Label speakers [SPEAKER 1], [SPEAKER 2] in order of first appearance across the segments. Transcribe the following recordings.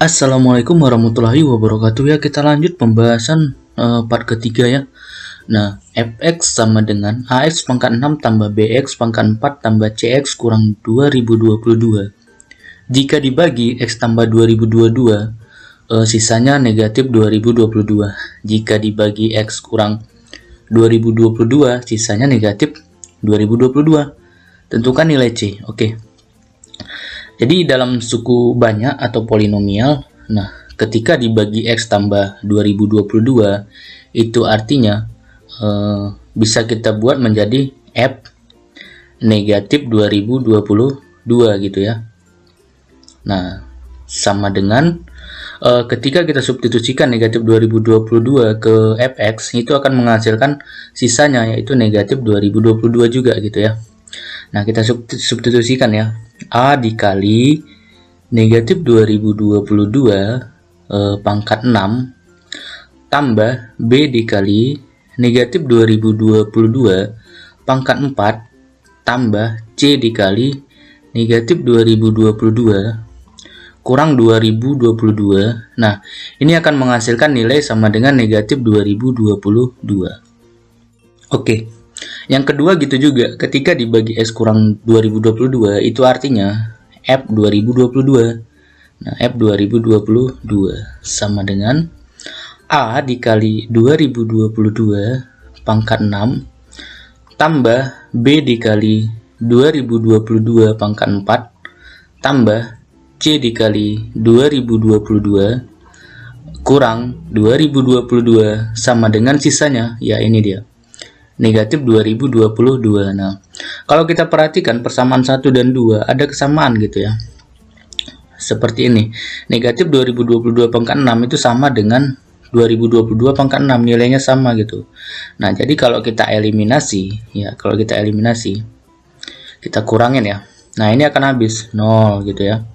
[SPEAKER 1] Assalamualaikum warahmatullahi wabarakatuh ya. Kita lanjut pembahasan part ketiga ya. Nah, fx sama dengan ax pangkat 6 tambah bx pangkat 4 tambah cx kurang 2022. Jika dibagi x tambah 2022, sisanya negatif 2022. Jika dibagi x kurang 2022, sisanya negatif 2022. Tentukan nilai c. Oke. Jadi dalam suku banyak atau polinomial, nah ketika dibagi x tambah 2022, itu artinya bisa kita buat menjadi f negatif 2022 gitu ya. Nah, sama dengan ketika kita substitusikan negatif 2022 ke fx, itu akan menghasilkan sisanya yaitu negatif 2022 juga gitu ya. Nah, kita substitusikan ya. A dikali negatif 2022 pangkat 6 tambah B dikali negatif 2022 pangkat 4 tambah C dikali negatif 2022 kurang 2022. Nah, ini akan menghasilkan nilai sama dengan negatif 2022. Oke. Yang kedua gitu juga, ketika dibagi S kurang 2022, itu artinya F 2022. Nah, F 2022 sama dengan A dikali 2022 pangkat 6 tambah B dikali 2022 pangkat 4 tambah C dikali 2022 kurang 2022 sama dengan sisanya, ya ini dia, negatif 2022. Nah, kalau kita perhatikan persamaan 1 dan 2 ada kesamaan gitu ya. Seperti ini. Negatif 2022 pangkat 6 itu sama dengan 2022 pangkat 6, nilainya sama gitu. Nah, jadi kalau kita eliminasi, ya kalau kita eliminasi, kita kurangin ya. Nah, ini akan habis 0 gitu ya.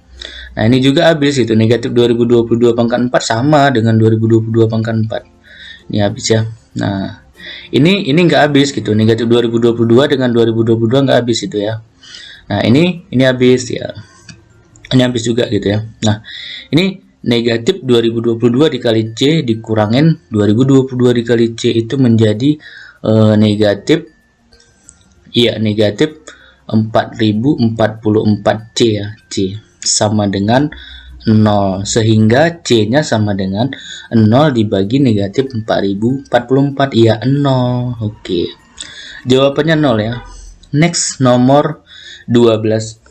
[SPEAKER 1] Nah, ini juga habis itu, negatif 2022 pangkat 4 sama dengan 2022 pangkat 4. Ini habis ya. Nah, ini nggak habis gitu, negatif 2022 dengan 2022 nggak habis itu ya. Nah, ini habis ya, ini habis juga gitu ya. Nah, ini negatif 2022 dikali C dikurangin 2022 dikali C itu menjadi negatif, iya negatif 4044 C ya, C sama dengan 0, sehingga C nya sama dengan 0 dibagi negatif 4044, ya 0. Oke, jawabannya 0 ya. Next, nomor 12.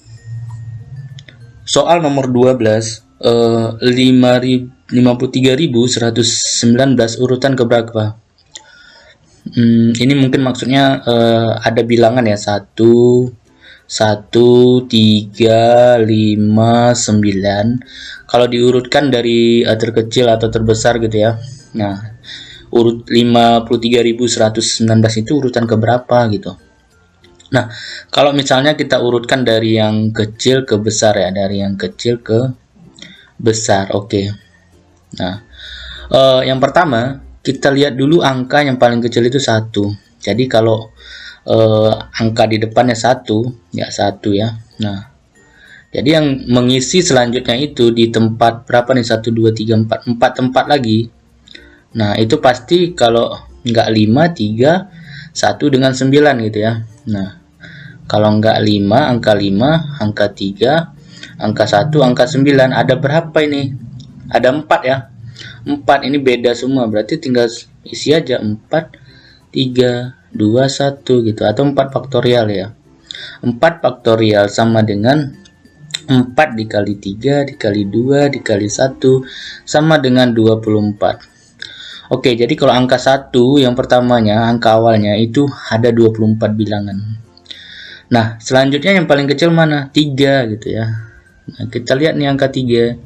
[SPEAKER 1] Soal nomor 12, 53.119 urutan keberapa? Ini mungkin maksudnya ada bilangan ya, 1, 3, 5, 9. Kalau diurutkan dari terkecil atau terbesar gitu ya. Nah, urut 53.119 itu urutan keberapa gitu. Nah, kalau misalnya kita urutkan dari yang kecil ke besar ya, dari yang kecil ke besar. Oke. Nah, yang pertama kita lihat dulu angka yang paling kecil itu 1. Jadi kalau angka di depannya 1 ya, 1 ya. Nah, jadi yang mengisi selanjutnya itu di tempat berapa nih, 1, 2, 3, 4 tempat lagi. Nah, itu pasti kalau nggak 5, 3, 1 dengan 9 gitu ya. Nah, kalau nggak 5, angka 5, angka 3, angka 1, angka 9, ada berapa ini? Ada 4 ya. 4 ini beda semua, berarti tinggal isi aja 4, 3, 2, 1 gitu, atau 4 faktorial ya. 4 faktorial sama dengan 4 dikali 3 dikali 2 dikali 1 sama dengan 24. Oke, jadi kalau angka 1 yang pertamanya, angka awalnya itu ada 24 bilangan. Nah, selanjutnya yang paling kecil mana? 3 gitu ya. Nah, kita lihat nih angka 3.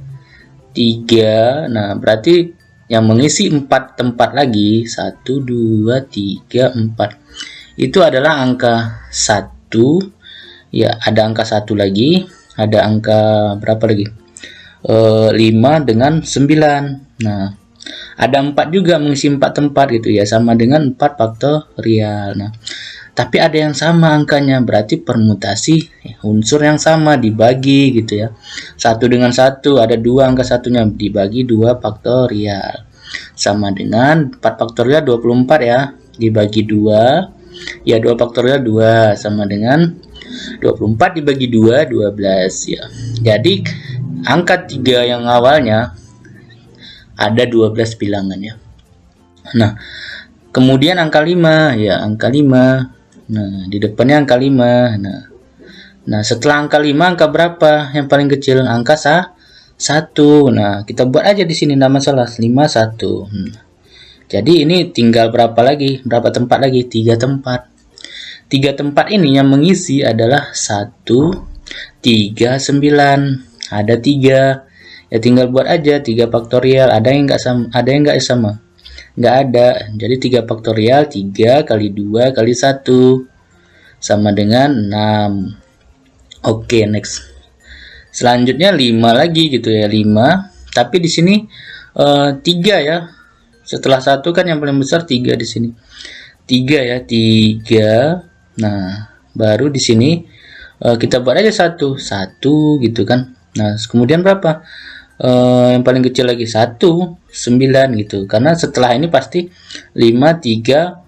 [SPEAKER 1] 3, nah berarti yang mengisi 4 tempat lagi, 1, 2, 3, 4. Itu adalah angka 1. Ya, ada angka 1 lagi, ada angka berapa lagi? 5 dengan 9. Nah, ada 4 juga mengisi 4 tempat gitu ya, sama dengan 4 faktorial. Nah, tapi ada yang sama angkanya, berarti permutasi unsur yang sama dibagi gitu ya. 1 dengan 1 ada 2 angka satunya dibagi 2 faktorial. Sama dengan 4 faktorial 24 ya, dibagi 2 ya, 2 faktorial 2 sama dengan 24 dibagi 2 12 ya. Jadi angka 3 yang awalnya ada 12 bilangannya. Nah, kemudian angka 5 ya, angka 5. Nah, di depannya angka 5. Nah, setelah angka 5 angka berapa yang paling kecil? Angka 1. Nah, kita buat aja di sini, enggak masalah. 51. Jadi ini tinggal berapa lagi? Berapa tempat lagi? 3 tempat. 3 tempat ini yang mengisi adalah 1, 3, 9. Ada 3. Ya tinggal buat aja 3 faktorial. Ada yang enggak sama? Ada yang enggak sama? Enggak ada. Jadi 3 faktorial 3 kali 2 kali 1 sama dengan 6. Oke, next. Selanjutnya 5 lagi gitu ya, 5. Tapi di sini 3 ya. Setelah 1 kan yang paling besar 3 di sini. 3 ya, 3. Nah, baru di sini kita buat aja 1 gitu kan. Nah, kemudian berapa? Yang paling kecil lagi 1, 9 gitu. Karena setelah ini pasti 5, 3,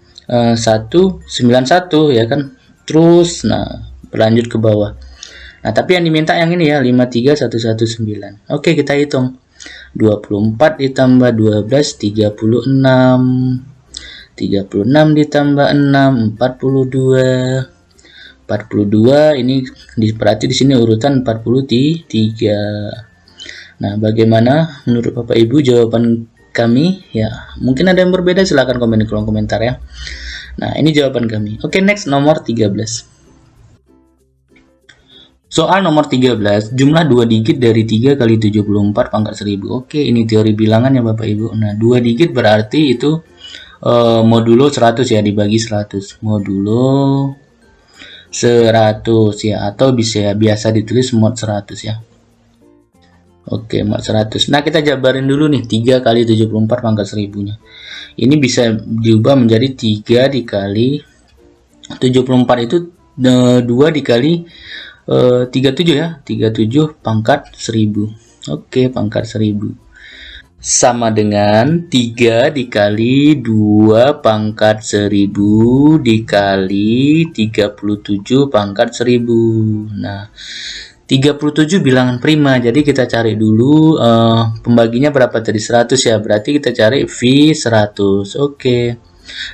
[SPEAKER 1] 1, 9, 1 ya kan. Terus nah, berlanjut ke bawah. Nah, tapi yang diminta yang ini ya, 53119. Oke, kita hitung. 24 ditambah 12 36. 36 ditambah 6 42. 42 ini berarti di sini urutan 43. Nah, bagaimana menurut Bapak Ibu jawaban kami? Ya, mungkin ada yang berbeda, silahkan komen di kolom komentar ya. Nah, ini jawaban kami. Oke, next nomor 13. Soal nomor 13, jumlah 2 digit dari 3 kali 74 pangkat 1000. Oke, ini teori bilangan ya Bapak Ibu. Nah, 2 digit berarti itu modulo 100 ya, dibagi 100. Modulo 100 ya, atau bisa biasa ditulis mod 100 ya. Oke, mod 100. Nah, kita jabarin dulu nih 3 kali 74 pangkat 1000-nya. Ini bisa diubah menjadi 3 dikali 74 itu 2 dikali 37 ya, 37 pangkat 1000. Oke, pangkat 1000 sama dengan 3 dikali 2 pangkat 1000 dikali 37 pangkat 1000. Nah, 37 bilangan prima, jadi kita cari dulu pembaginya berapa tadi, 100 ya, berarti kita cari V100. Oke.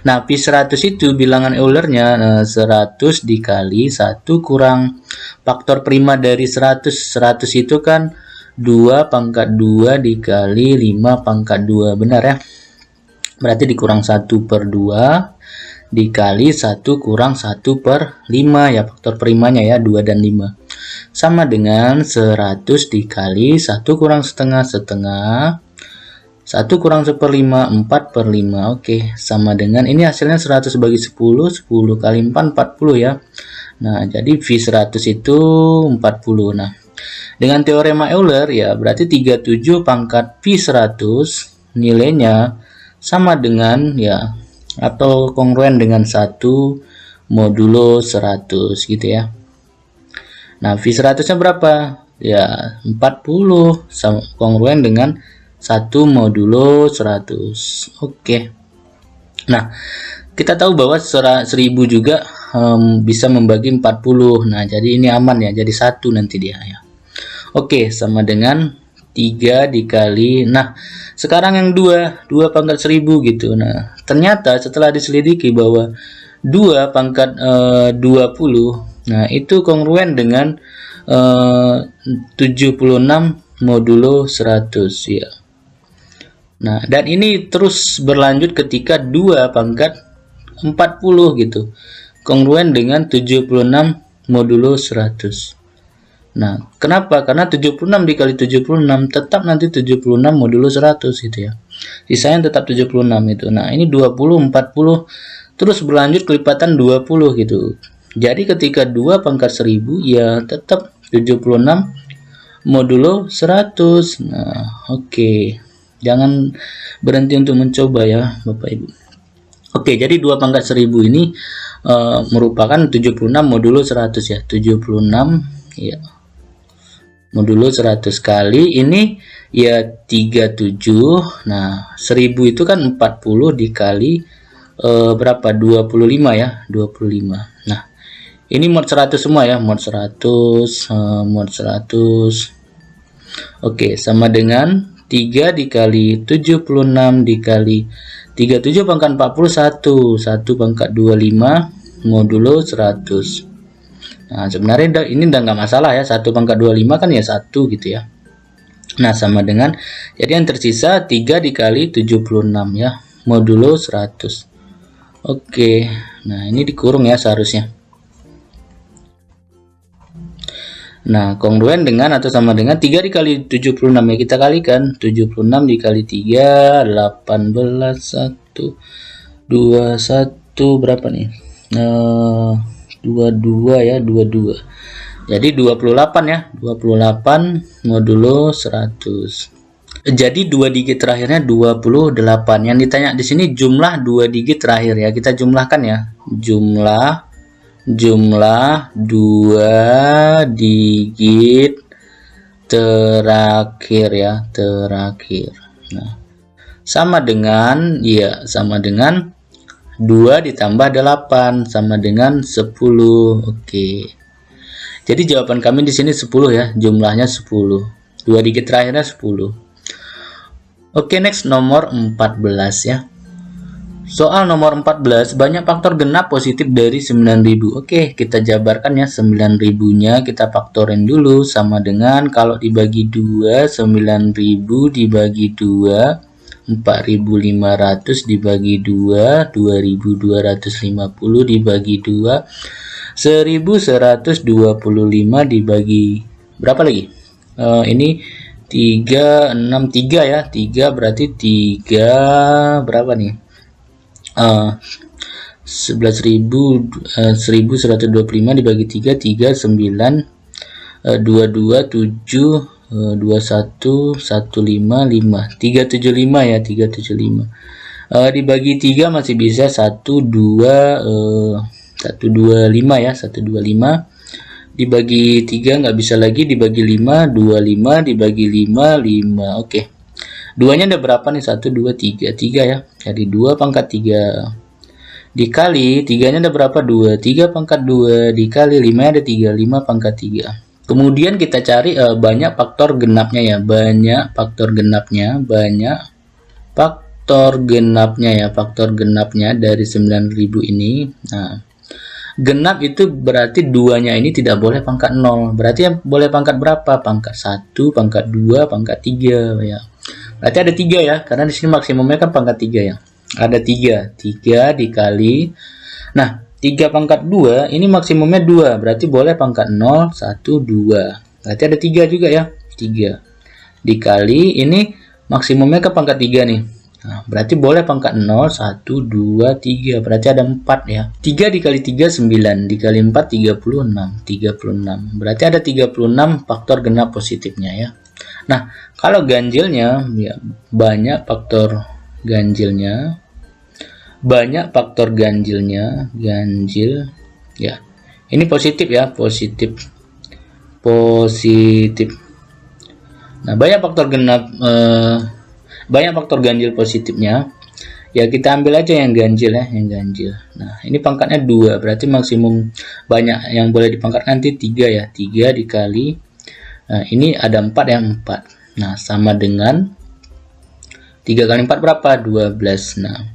[SPEAKER 1] Nah, V100 itu bilangan Eulernya 100 dikali 1 kurang faktor prima dari 100. 100 itu kan 2 pangkat 2 dikali 5 pangkat 2. Benar ya? Berarti dikurang 1/2 dikali 1 kurang 1/5 ya, faktor primanya ya, 2 dan 5. Sama dengan 100 dikali 1 kurang setengah. 1 kurang 1/5, 4/5. Oke, sama dengan ini hasilnya 100 bagi 10, 10 kali 4, 40 ya. Nah, jadi V100 itu 40. Nah, dengan teorema Euler ya, berarti 37 pangkat V100 nilainya sama dengan ya, atau kongruen dengan 1 modulo 100 gitu ya. Nah, V100 nya berapa? Ya, 40 sama kongruen dengan 1 modulo 100. Oke. Nah, kita tahu bahwa 1000 juga bisa membagi 40. Nah, jadi ini aman ya, jadi 1 nanti dia ya. Oke, sama dengan 3 dikali. Nah, sekarang yang 2 pangkat 1000 gitu. Nah, ternyata setelah diselidiki bahwa 2 pangkat 20, nah itu kongruen dengan 76 modulo 100 ya. Nah, dan ini terus berlanjut ketika 2 pangkat 40 gitu. Kongruen dengan 76 modulo 100. Nah, kenapa? Karena 76 dikali 76 tetap nanti 76 modulo 100 gitu ya. Sisanya tetap 76 itu. Nah, ini 20, 40 terus berlanjut kelipatan 20 gitu. Jadi ketika 2 pangkat 1000 ya tetap 76 modulo 100. Nah, oke. Jangan berhenti untuk mencoba ya Bapak Ibu. Oke, jadi 2 pangkat 1000 ini merupakan 76 modulo 100 ya. 76 ya. Modulo 100 kali ini ya 37. Nah, 1000 itu kan 40 dikali berapa? 25 ya, 25. Nah, ini mod 100 semua ya, mod 100, mod 100. Oke, sama dengan 3 dikali 76 dikali 37 pangkat 41, 1 pangkat 25 modulo 100. Nah, sebenarnya ini udah nggak masalah ya, 1 pangkat 25 kan ya 1 gitu ya. Nah, sama dengan, jadi yang tersisa 3 dikali 76 ya, modulo 100. Oke, nah ini dikurung ya seharusnya. Nah, kongruen dengan atau sama dengan 3 dikali 76 ya, kita kalikan 76 dikali 3 18 1 21 berapa nih? 22 ya, 22. Jadi 28 ya, 28 modulo 100. Jadi 2 digit terakhirnya 28. Yang ditanya di sini jumlah 2 digit terakhir ya. Kita jumlahkan ya. Jumlah 2 digit terakhir ya, terakhir. Nah, sama dengan 2 ditambah 8 sama dengan 10. Oke. Jadi jawaban kami di sini 10 ya, jumlahnya 10. 2 digit terakhirnya 10. Oke, next nomor 14 ya. Soal nomor 14, banyak faktor genap positif dari 9000. Oke, kita jabarkan ya, 9000-nya kita faktorin dulu, sama dengan kalau dibagi 2, 9000 dibagi 2, 4500 dibagi 2, 2250 dibagi 2, 1125 dibagi berapa lagi? Ini 363 ya, 3 berarti 3 berapa nih? 11.125 dibagi 3, 39, 22, 7, 21, 155, 375 ya, 375. Dibagi 3 masih bisa 1, 2, 125 ya, 125. Dibagi 3 nggak bisa lagi, dibagi 5, 25, dibagi 5, 5. Oke. Duanya ada berapa nih? 1, 2, 3. 3 ya. Jadi 2 pangkat 3. Dikali 3-nya ada berapa? 2. 3 pangkat 2. Dikali 5 ada 3. 5 pangkat 3. Kemudian kita cari banyak faktor genapnya ya. Banyak faktor genapnya. Banyak faktor genapnya ya. Faktor genapnya dari 9000 ini. Nah, genap itu berarti 2-nya ini tidak boleh pangkat 0. Berarti yang boleh pangkat berapa? Pangkat 1, pangkat 2, pangkat 3 ya. Berarti ada 3 ya, karena di sini maksimumnya kan pangkat 3 ya. Ada 3. 3 dikali. Nah, 3 pangkat 2 ini maksimumnya 2. Berarti boleh pangkat 0, 1, 2. Berarti ada 3 juga ya. 3 dikali ini maksimumnya ke pangkat 3 nih. Nah, berarti boleh pangkat 0, 1, 2, 3. Berarti ada 4 ya. 3 dikali 3, 9. Dikali 4, 36. 36. Berarti ada 36 faktor genap positifnya ya. Nah, kalau ganjilnya ya banyak faktor ganjilnya. Banyak faktor ganjilnya, ganjil ya. Ini positif ya, positif. Positif. Nah, banyak faktor genap banyak faktor ganjil positifnya. Ya, kita ambil aja yang ganjil ya, yang ganjil. Nah, ini pangkatnya 2, berarti maksimum banyak yang boleh dipangkat nanti 3 ya. 3 dikali. Nah, ini ada 4 ya, 4. Nah, sama dengan 3 kali 4 berapa? 12. Nah,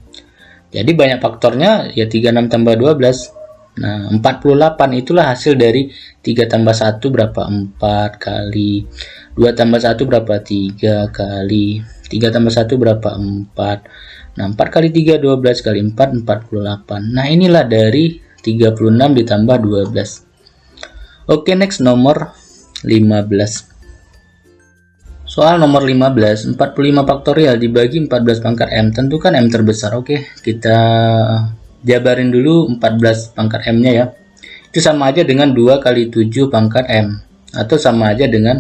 [SPEAKER 1] jadi banyak faktornya ya 36 tambah 12. Nah, 48 itulah hasil dari 3 tambah 1 berapa? 4 kali. 2 tambah 1 berapa? 3 kali. 3 tambah 1 berapa? 4. Nah, 4 kali 3, 12 kali 4, 48. Nah, inilah dari 36 ditambah 12. Oke, next nomor 15. Soal nomor 15, 45 faktorial dibagi 14 pangkat M. Tentukan M terbesar. Oke, kita jabarin dulu 14 pangkat M-nya ya. Itu sama aja dengan 2 kali 7 pangkat M. Atau sama aja dengan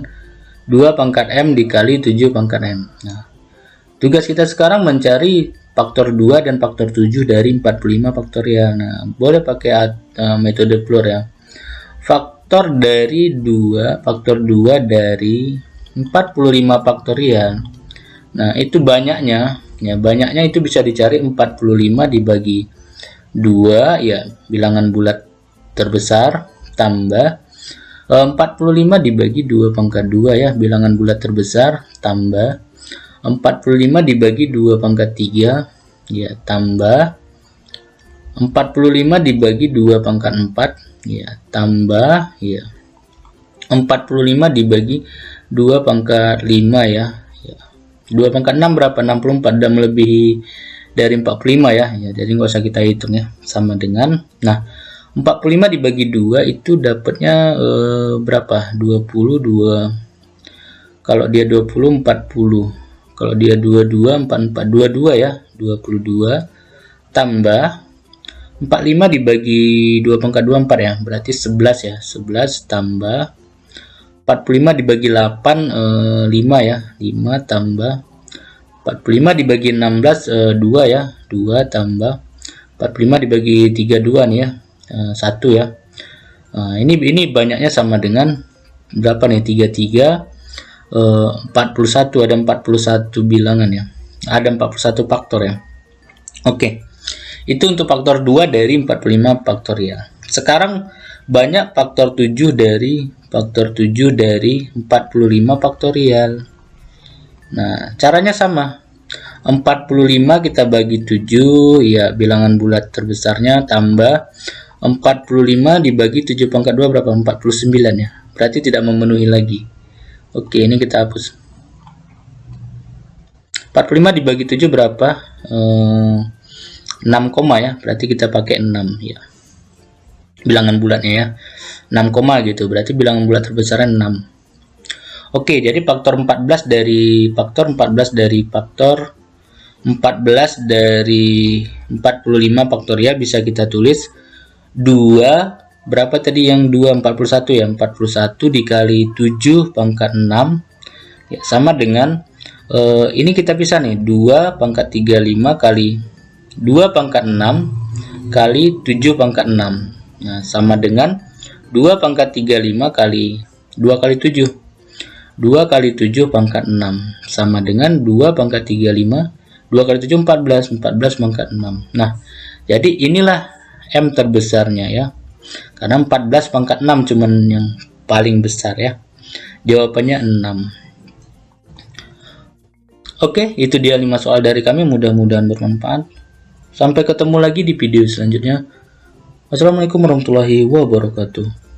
[SPEAKER 1] 2 pangkat M dikali 7 pangkat M. Nah, tugas kita sekarang mencari faktor 2 dan faktor 7 dari 45 faktorial. Nah, boleh pakai metode PLUR ya. Faktor dari 2 dari 45 faktorial. Nah, itu banyaknya. Ya, banyaknya itu bisa dicari 45 dibagi 2 ya, bilangan bulat terbesar, tambah 45 dibagi 2 pangkat 2 ya, bilangan bulat terbesar, tambah 45 dibagi 2 pangkat 3 ya, tambah 45 dibagi 2 pangkat 4 ya, tambah ya 45 dibagi 2 pangkat 5 ya. 2 pangkat 6 berapa? 64, dan melebihi dari 45 ya. Jadi nggak usah kita hitung ya, sama dengan, nah 45 dibagi 2 itu dapatnya berapa? 22. Kalau dia 20, 40. Kalau dia 22, 44, 22 ya, 22 tambah 45 dibagi 2 pangkat 2, 4 ya, berarti 11 ya, 11 tambah 45 dibagi 8, 5 ya, 5 tambah 45 dibagi 16, 2 ya, 2 tambah 45 dibagi 3, 2 nih ya, 1 ya. Ini banyaknya sama dengan berapa nih? 33, 41, ada 41 bilangan ya, ada 41 faktor ya. Oke, itu untuk faktor 2 dari 45 faktorial. Sekarang banyak faktor 7 dari 45 faktorial. Nah, caranya sama. 45 kita bagi 7 ya, bilangan bulat terbesarnya, tambah 45 dibagi 7 pangkat 2 berapa? 49 ya. Berarti tidak memenuhi lagi. Oke, ini kita hapus. 45 dibagi 7 berapa? 6 koma ya. Berarti kita pakai 6 ya. Bilangan bulatnya ya. 6 koma gitu, berarti bilangan bulat terbesarnya 6. Oke, jadi faktor 14 dari faktor 45 faktorial bisa kita tulis 2, berapa tadi yang 2? 41 ya, 41 dikali 7 pangkat 6 ya, sama dengan ini kita bisa nih, 2 pangkat 35 kali 2 pangkat 6 kali 7 pangkat 6. Nah, sama dengan 2 pangkat 35 kali 2 kali 7. 2 kali 7 pangkat 6 sama dengan 2 pangkat 35, 2 kali 7 14, 14 pangkat 6. Nah, jadi inilah M terbesarnya ya. Karena 14 pangkat 6 cuman yang paling besar ya. Jawabannya 6. Oke, itu dia 5 soal dari kami, mudah-mudahan bermanfaat. Sampai ketemu lagi di video selanjutnya. Wassalamualaikum warahmatullahi wabarakatuh.